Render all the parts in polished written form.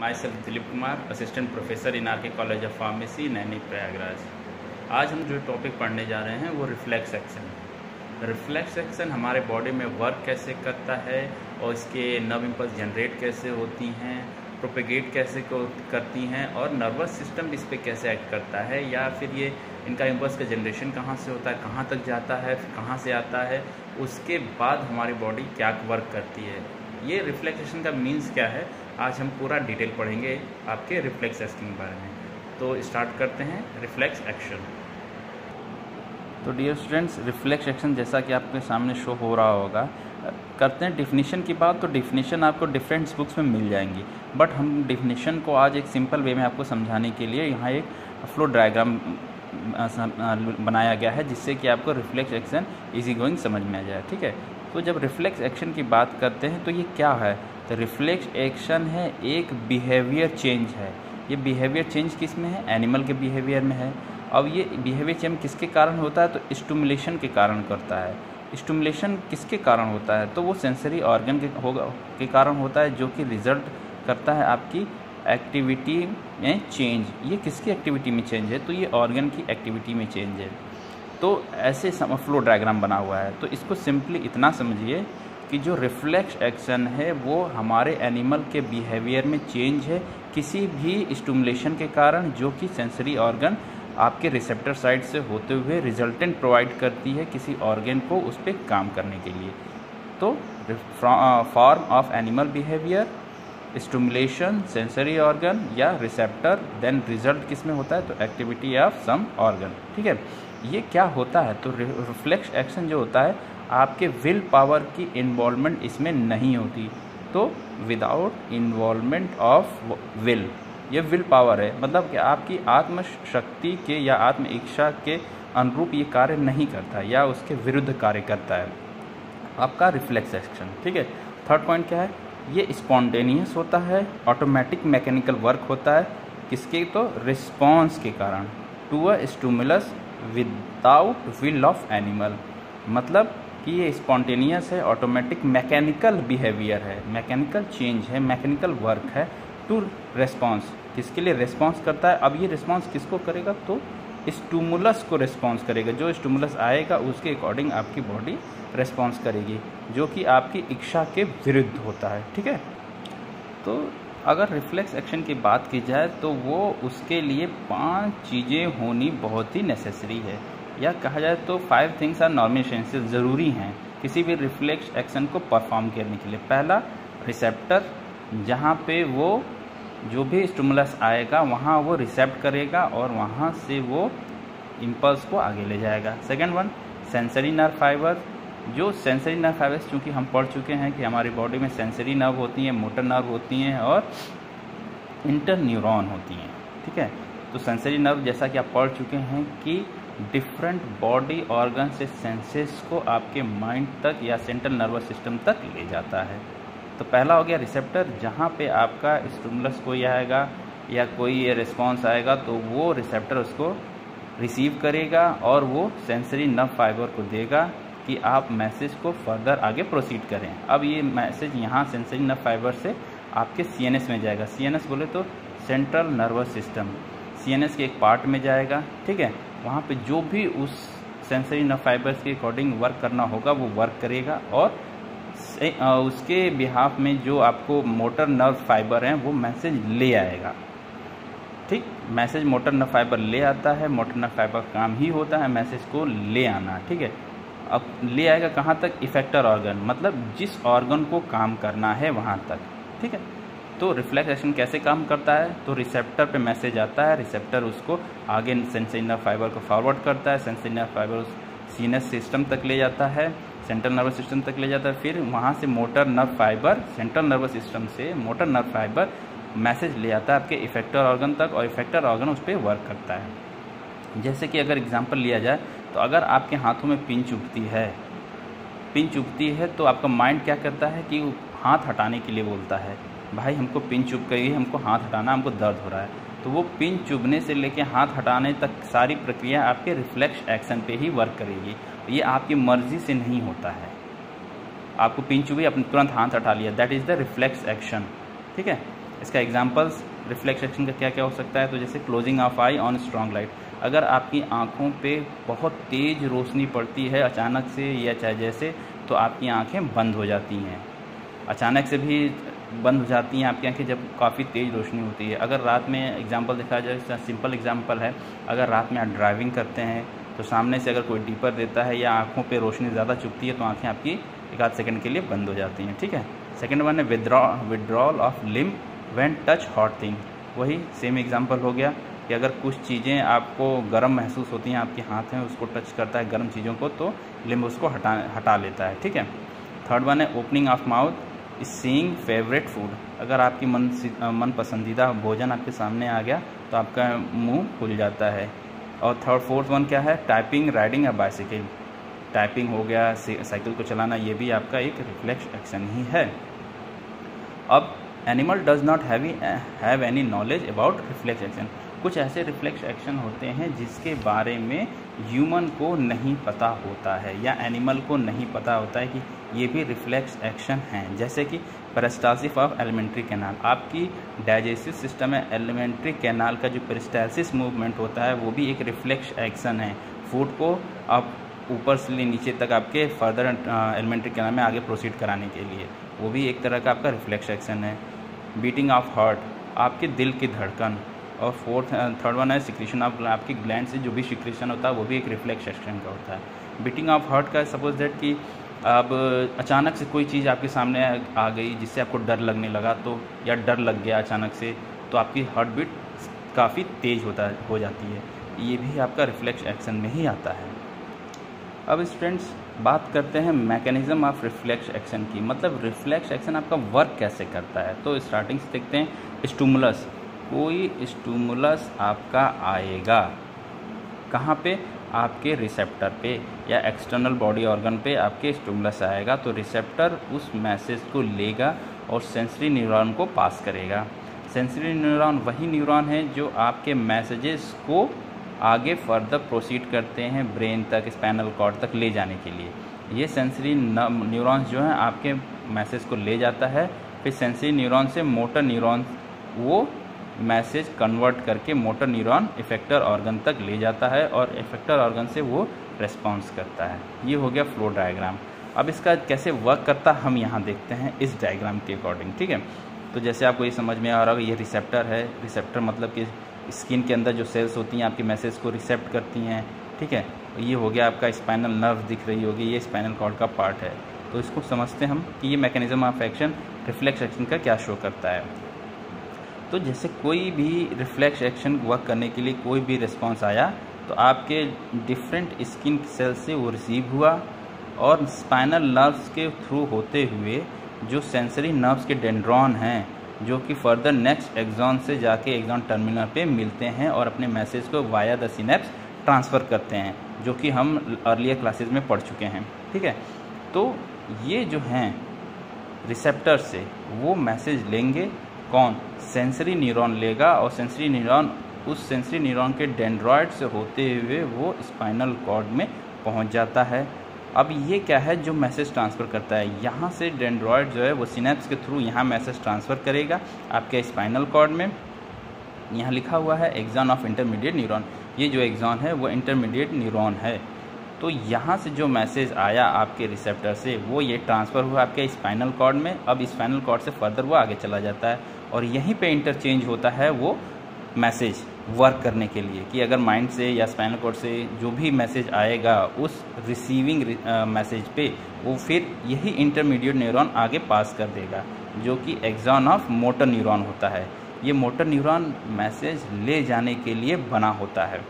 My self Dilip Kumar, assistant professor in R K college of pharmacy, Naini Prayagraj. आज हम जो topic पढ़ने जा रहे हैं वो रिफ्लेक्स एक्शन। रिफ्लेक्स एक्शन हमारे बॉडी में वर्क कैसे करता है और इसके नर्व इम्पल्स जनरेट कैसे होती हैं, प्रोपेगेट कैसे करती हैं और नर्वस सिस्टम इस पर कैसे एक्ट करता है, या फिर ये इनका इम्पल्स का जनरेशन कहाँ से होता है, कहाँ तक जाता है, फिर कहाँ से आता है, उसके बाद हमारी बॉडी क्या वर्क करती है। ये रिफ्लेक्सेशन का मीन्स क्या है, आज हम पूरा डिटेल पढ़ेंगे आपके रिफ्लेक्स एक्शन के बारे में। तो स्टार्ट करते हैं रिफ्लेक्स एक्शन। तो डियर स्टूडेंट्स, रिफ्लेक्स एक्शन जैसा कि आपके सामने शो हो रहा होगा, करते हैं डिफिनीशन की बात। तो डिफिनीशन आपको डिफरेंट बुक्स में मिल जाएंगी, बट हम डिफिनीशन को आज एक सिंपल वे में आपको समझाने के लिए यहाँ एक फ्लो डायग्राम बनाया गया है, जिससे कि आपको रिफ्लेक्स एक्शन इजी गोइंग समझ में आ जाए। ठीक है, तो जब रिफ्लेक्स एक्शन की बात करते हैं तो ये क्या है, तो रिफ्लेक्स एक्शन है एक बिहेवियर चेंज है। ये बिहेवियर चेंज किस में है, एनिमल के बिहेवियर में है। अब ये बिहेवियर चेंज किसके कारण होता है, तो स्टिमुलेशन के कारण करता है। स्टिमुलेशन किसके कारण होता है, तो वो सेंसरी ऑर्गन के कारण होता है, जो कि रिजल्ट करता है आपकी एक्टिविटी में चेंज। ये किसकी एक्टिविटी में चेंज है, तो ये ऑर्गन की एक्टिविटी में चेंज है। तो ऐसे फ्लो डायग्राम बना हुआ है। तो इसको सिंपली इतना समझिए कि जो रिफ्लेक्स एक्शन है वो हमारे एनिमल के बिहेवियर में चेंज है किसी भी स्टिमुलेशन के कारण, जो कि सेंसरी ऑर्गन आपके रिसेप्टर साइड से होते हुए रिजल्टेंट प्रोवाइड करती है किसी ऑर्गन को उस पर काम करने के लिए। तो form of animal behaviour, stimulation, sensory organ या रिसेप्टर, देन रिजल्ट किस में होता है, तो एक्टिविटी ऑफ सम ऑर्गन। ठीक है, ये क्या होता है, तो रिफ्लेक्स एक्शन जो होता है आपके विल पावर की इन्वॉल्वमेंट इसमें नहीं होती। तो विदाउट इन्वॉल्वमेंट ऑफ विल, ये विल पावर है, मतलब कि आपकी आत्मशक्ति के या आत्म इच्छा के अनुरूप ये कार्य नहीं करता या उसके विरुद्ध कार्य करता है आपका रिफ्लेक्स एक्शन। ठीक है, थर्ड पॉइंट क्या है, ये स्पॉन्टेनियस होता है, ऑटोमेटिक मैकेनिकल वर्क होता है, किसके, तो रिस्पॉन्स के कारण, to a stimulus without will of animal. मतलब कि ये स्पॉन्टेनियस है, ऑटोमेटिक मैकेनिकल बिहेवियर है, मैकेनिकल चेंज है, मैकेनिकल वर्क है, टू रिस्पॉन्स, किसके लिए रिस्पॉन्स करता है। अब ये रिस्पॉन्स किसको करेगा, तो स्टिमुलस को रिस्पॉन्स करेगा। जो स्टिमुलस आएगा उसके अकॉर्डिंग आपकी बॉडी रिस्पॉन्स करेगी, जो कि आपकी इच्छा के विरुद्ध होता है। ठीक है, तो अगर रिफ्लेक्स एक्शन की बात की जाए तो वो उसके लिए 5 चीज़ें होनी बहुत ही नेसेसरी है, या कहा जाए तो 5 थिंग्स आर नॉर्मल एसेंशियल, ज़रूरी हैं किसी भी रिफ्लेक्स एक्शन को परफॉर्म करने के लिए। पहला, रिसेप्टर, जहाँ पे वो जो भी स्टिमुलस आएगा वहाँ वो रिसेप्ट करेगा और वहाँ से वो इम्पल्स को आगे ले जाएगा। Second one, sensory nerve fibre, जो सेंसरी नर्व फाइबर्स, चूँकि हम पढ़ चुके हैं कि हमारी बॉडी में सेंसरी नर्व होती हैं, मोटर नर्व होती हैं और इंटर न्यूरॉन होती हैं। ठीक है, तो सेंसरी नर्व जैसा कि आप पढ़ चुके हैं कि डिफरेंट बॉडी ऑर्गन से सेंसेस को आपके माइंड तक या सेंट्रल नर्वस सिस्टम तक ले जाता है। तो पहला हो गया रिसेप्टर, जहाँ पे आपका स्टिमुलस कोई आएगा या कोई रिस्पॉन्स आएगा तो वो रिसेप्टर उसको रिसीव करेगा और वो सेंसरी नर्व फाइबर को देगा कि आप मैसेज को फर्दर आगे प्रोसीड करें। अब ये मैसेज यहाँ सेंसरी नर्व फाइबर से आपके सीएनएस में जाएगा। सीएनएस बोले तो सेंट्रल नर्वस सिस्टम, सीएनएस के एक पार्ट में जाएगा। ठीक है, वहाँ पे जो भी उस सेंसरी नर्व फाइबर्स के अकॉर्डिंग वर्क करना होगा वो वर्क करेगा और उसके बिहाफ में जो आपको मोटर नर्व फाइबर हैं वो मैसेज ले आएगा। ठीक, मैसेज मोटर नर्व फाइबर ले आता है, मोटर नर्व फाइबर काम ही होता है मैसेज को ले आना। ठीक है, अब ले आएगा कहाँ तक, इफेक्टर ऑर्गन, मतलब जिस ऑर्गन को काम करना है वहाँ तक। ठीक है, तो रिफ्लेक्स एक्शन कैसे काम करता है, तो रिसेप्टर पे मैसेज आता है, रिसेप्टर उसको आगे सेंसरी नर्व फाइबर को फॉरवर्ड करता है, सेंसरी नर्व फाइबर उस सीएनएस सिस्टम तक ले जाता है, सेंट्रल नर्वस सिस्टम तक ले जाता है, फिर वहाँ से motor nerve fibre, central nervous system से मोटर नर्व फाइबर मैसेज ले आता है आपके इफेक्टर ऑर्गन तक और इफेक्टर ऑर्गन उस पर वर्क करता है। जैसे कि अगर एग्जांपल लिया जाए तो अगर आपके हाथों में पिन चुभती है तो आपका माइंड क्या करता है कि हाथ हटाने के लिए बोलता है, भाई हमको पिन चुभ गई है, हमको हाथ हटाना, हमको दर्द हो रहा है। तो वो पिन चुभने से लेके हाथ हटाने तक सारी प्रक्रिया आपके रिफ्लेक्स एक्शन पे ही वर्क करेगी। ये आपकी मर्जी से नहीं होता है। आपको पिन चुभी, अपने तुरंत हाथ हटा लिया, that is the reflex action. ठीक है, इसका एग्जांपल्स रिफ्लेक्स एक्शन का क्या क्या हो सकता है, तो जैसे closing of I on strong light, अगर आपकी आँखों पे बहुत तेज़ रोशनी पड़ती है अचानक से या चाहे जैसे, तो आपकी आँखें बंद हो जाती हैं। अचानक से भी बंद हो जाती हैं आपकी आँखें जब काफ़ी तेज़ रोशनी होती है। अगर रात में एग्जांपल देखा जाए, सिंपल एग्जांपल है, अगर रात में आप ड्राइविंग करते हैं तो सामने से अगर कोई डीपर देता है या आँखों पे रोशनी ज़्यादा चुभती है तो आँखें आपकी एक आध सेकंड के लिए बंद हो जाती हैं, ठीक है। सेकंड वन है withdrawal of limb when touch hot thing, वही सेम एग्जांपल हो गया कि अगर कुछ चीज़ें आपको गर्म महसूस होती हैं, आपके हाथ में उसको टच करता है गर्म चीज़ों को, तो लिम्ब उसको हटा लेता है, ठीक है। थर्ड वन है opening of mouth seeing favourite food, अगर आपकी मन पसंदीदा भोजन आपके सामने आ गया तो आपका मुंह खुल जाता है। और फोर्थ वन क्या है, typing riding a bicycle, typing हो गया, साइकिल को चलाना, ये भी आपका एक रिफ्लेक्स एक्शन ही है। अब animal does not have any knowledge about reflex action, कुछ ऐसे रिफ्लेक्स एक्शन होते हैं जिसके बारे में ह्यूमन को नहीं पता होता है या एनिमल को नहीं पता होता है कि ये भी रिफ्लेक्स एक्शन हैं, जैसे कि पेरिस्टाल्सिस ऑफ एलिमेंट्री कैनाल, आपकी डाइजेस्टिव सिस्टम है, एलिमेंट्री कैनाल का जो पेरिस्टाल्सिस मूवमेंट होता है वो भी एक रिफ्लेक्स एक्शन है। फूड को आप ऊपर से नीचे तक आपके फर्दर एलिमेंट्री कैनाल में आगे प्रोसीड कराने के लिए, वो भी एक तरह का आपका रिफ्लेक्स एक्शन है। बीटिंग ऑफ हार्ट, आपके दिल की धड़कन। और थर्ड वन है सिक्रीशन ऑफ, आपकी ग्लैंड से जो भी सिक्रीशन होता है वो भी एक रिफ्लेक्स एक्शन का होता है। बीटिंग ऑफ हार्ट का सपोज दैट कि अब अचानक से कोई चीज़ आपके सामने आ गई जिससे आपको डर लगने लगा, तो या डर लग गया अचानक से, तो आपकी हार्ट बीट काफ़ी तेज़ हो जाती है, ये भी आपका रिफ्लेक्स एक्शन में ही आता है। अब स्टूडेंट्स बात करते हैं मैकेनिज्म ऑफ रिफ्लेक्स एक्शन की, मतलब रिफ्लेक्स एक्शन आपका वर्क कैसे करता है। तो स्टार्टिंग से देखते हैं स्टिमुलस, कोई स्टिमुलस आपका आएगा कहाँ पे, आपके रिसेप्टर पे या एक्सटर्नल बॉडी ऑर्गन पे आपके स्टिमुलस आएगा, तो रिसेप्टर उस मैसेज को लेगा और सेंसरी न्यूरॉन को पास करेगा। सेंसरी न्यूरॉन वही न्यूरॉन है जो आपके मैसेजेस को आगे फर्दर प्रोसीड करते हैं ब्रेन तक, स्पाइनल कॉर्ड तक ले जाने के लिए। ये सेंसरी न्यूरॉन्स जो हैं आपके मैसेज को ले जाता है, फिर सेंसरी न्यूरॉन से मोटर न्यूरॉन वो मैसेज कन्वर्ट करके मोटर न्यूरॉन इफेक्टर ऑर्गन तक ले जाता है और इफेक्टर ऑर्गन से वो रेस्पॉन्स करता है। ये हो गया फ्लो डायग्राम। अब इसका कैसे वर्क करता हम यहाँ देखते हैं इस डायग्राम के अकॉर्डिंग, ठीक है। तो जैसे आपको ये समझ में आ रहा होगा, ये रिसेप्टर है, रिसेप्टर मतलब कि स्किन के अंदर जो सेल्स होती हैं आपके मैसेज को रिसेप्ट करती हैं, ठीक है। ये हो गया आपका स्पाइनल नर्व दिख रही होगी, ये स्पाइनल कॉर्ड का पार्ट है। तो इसको समझते हम कि ये mechanism of action reflex action का क्या शो करता है। तो जैसे कोई भी रिफ्लेक्स एक्शन वर्क करने के लिए कोई भी रिस्पॉन्स आया तो आपके डिफरेंट स्किन सेल से वो रिसीव हुआ और स्पाइनल नर्व्स के थ्रू होते हुए जो सेंसरी नर्व्स के डेंड्रॉन हैं जो कि फर्दर नेक्स्ट एक्सॉन से जाके एक्सॉन टर्मिनल पे मिलते हैं और अपने मैसेज को वाया द सिनेप्स ट्रांसफ़र करते हैं, जो कि हम अर्लियर क्लासेस में पढ़ चुके हैं, ठीक है। तो ये जो हैं रिसेप्टर से वो मैसेज लेंगे, कौन, सेंसरी न्यूरॉन लेगा और सेंसरी न्यूरॉन उस सेंसरी न्यूरॉन के डेंड्रॉइड से होते हुए वो स्पाइनल कॉर्ड में पहुंच जाता है। अब ये क्या है जो मैसेज ट्रांसफ़र करता है, यहाँ से डेंड्रॉइड जो है वो सिनेप्स के थ्रू यहाँ मैसेज ट्रांसफ़र करेगा आपके स्पाइनल कॉर्ड में। यहाँ लिखा हुआ है एक्सॉन ऑफ इंटरमीडिएट न्यूरॉन, ये जो एक्सॉन है वो इंटरमीडिएट न्यूरॉन है। तो यहाँ से जो मैसेज आया आपके रिसेप्टर से वो ये ट्रांसफ़र हुआ आपके स्पाइनल कॉर्ड में। अब स्पाइनल कॉर्ड से फर्दर वो आगे चला जाता है और यहीं पे इंटरचेंज होता है वो मैसेज वर्क करने के लिए कि अगर माइंड से या स्पाइनल कॉर्ड से जो भी मैसेज आएगा उस रिसीविंग मैसेज पे वो फिर यही इंटरमीडिएट न्यूरॉन आगे पास कर देगा, जो कि एक्सॉन ऑफ मोटर न्यूरॉन होता है। ये मोटर न्यूरॉन मैसेज ले जाने के लिए बना होता है।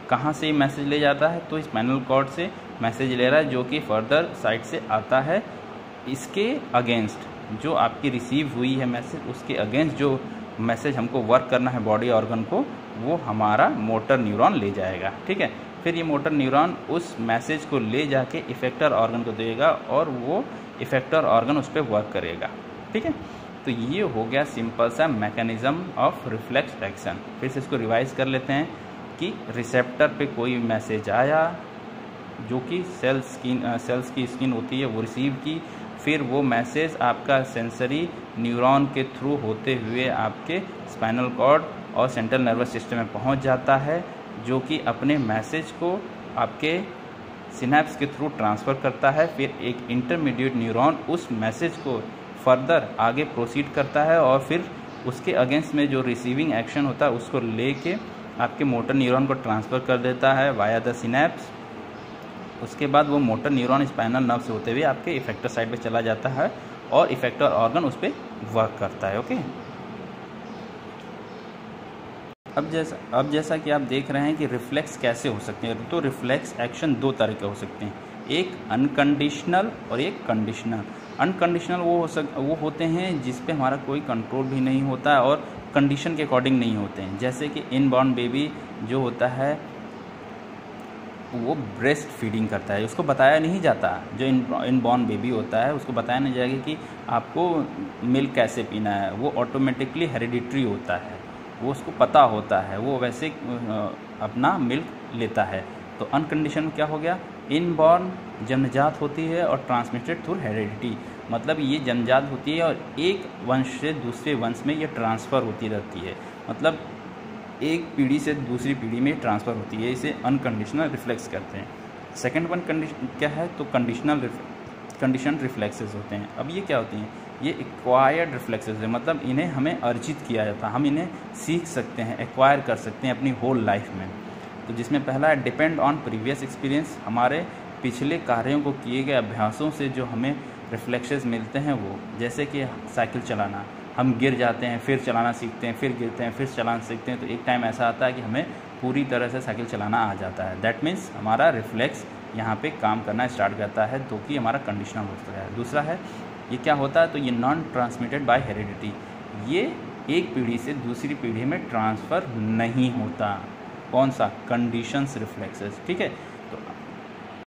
कहाँ से मैसेज ले जाता है, तो स्पाइनल कॉर्ड से मैसेज ले रहा है जो कि फर्दर साइड से आता है। इसके अगेंस्ट जो आपकी रिसीव हुई है मैसेज, उसके अगेंस्ट जो मैसेज हमको वर्क करना है बॉडी ऑर्गन को, वो हमारा मोटर न्यूरॉन ले जाएगा, ठीक है। फिर ये मोटर न्यूरॉन उस मैसेज को ले जाके इफेक्टर ऑर्गन को देगा और वो इफेक्टर ऑर्गन उस पर वर्क करेगा, ठीक है। तो ये हो गया सिंपल सा मैकेनिज्म ऑफ रिफ्लेक्स एक्शन। फिर से इसको रिवाइज कर लेते हैं कि रिसेप्टर पे कोई मैसेज आया जो कि सेल्स की स्किन होती है वो रिसीव की, फिर वो मैसेज आपका सेंसरी न्यूरॉन के थ्रू होते हुए आपके स्पाइनल कॉर्ड और सेंट्रल नर्वस सिस्टम में पहुंच जाता है, जो कि अपने मैसेज को आपके सिनेप्स के थ्रू ट्रांसफ़र करता है। फिर एक इंटरमीडिएट न्यूरॉन उस मैसेज को फर्दर आगे प्रोसीड करता है और फिर उसके अगेंस्ट में जो रिसीविंग एक्शन होता है उसको लेके आपके मोटर न्यूरॉन को ट्रांसफ़र कर देता है वाया द सिनेप्स। उसके बाद वो मोटर न्यूरॉन स्पाइनल नर्व से होते हुए आपके इफेक्टर साइड पे चला जाता है और इफेक्टर ऑर्गन उस पर वर्क करता है। ओके, अब जैसा कि आप देख रहे हैं कि रिफ्लेक्स कैसे हो सकते हैं, तो रिफ्लेक्स एक्शन दो तरह के हो सकते हैं, एक अनकंडीशनल और एक कंडीशनल। अनकंडीशनल वो होते हैं जिस पे हमारा कोई कंट्रोल भी नहीं होता है और कंडीशन के अकॉर्डिंग नहीं होते हैं। जैसे कि इनबॉर्न बेबी जो होता है वो ब्रेस्ट फीडिंग करता है, उसको बताया नहीं जाता। जो इनबॉर्न बेबी होता है उसको बताया नहीं जाएगा कि आपको मिल्क कैसे पीना है, वो ऑटोमेटिकली हेरिडिटरी होता है, वो उसको पता होता है, वो वैसे अपना मिल्क लेता है। तो अनकंडीशन में क्या हो गया, इनबॉर्न जन्मजात होती है और ट्रांसमिटेड थ्रू हेरिडिटी, मतलब ये जन्मजात होती है और एक वंश से दूसरे वंश में ये ट्रांसफ़र होती रहती है, मतलब एक पीढ़ी से दूसरी पीढ़ी में ट्रांसफ़र होती है। इसे अनकंडीशनल रिफ्लेक्स कहते हैं। सेकंड वन कंडीशन क्या है, तो कंडीशन रिफ्लेक्सेस होते हैं। अब ये क्या होती हैं, ये एक्वायर्ड रिफ्लेक्सेस है, मतलब इन्हें हमें अर्जित किया जाता है, हम इन्हें सीख सकते हैं, एक्वायर कर सकते हैं अपनी होल लाइफ में। तो जिसमें पहला है डिपेंड ऑन प्रीवियस एक्सपीरियंस, हमारे पिछले कार्यों को किए गए अभ्यासों से जो हमें रिफ्लेक्सेस मिलते हैं वो, जैसे कि साइकिल चलाना, हम गिर जाते हैं फिर चलाना सीखते हैं, फिर गिरते हैं फिर चलाना सीखते हैं, तो एक टाइम ऐसा आता है कि हमें पूरी तरह से साइकिल चलाना आ जाता है। दैट मीन्स हमारा रिफ्लेक्स यहाँ पे काम करना स्टार्ट करता है, तो कि हमारा कंडीशनल होता है। दूसरा है ये क्या होता है, तो ये नॉन ट्रांसमिटेड बाय हेरिडिटी, ये एक पीढ़ी से दूसरी पीढ़ी में ट्रांसफ़र नहीं होता। कौन सा, कंडीशंस रिफ्लेक्सेस, ठीक है।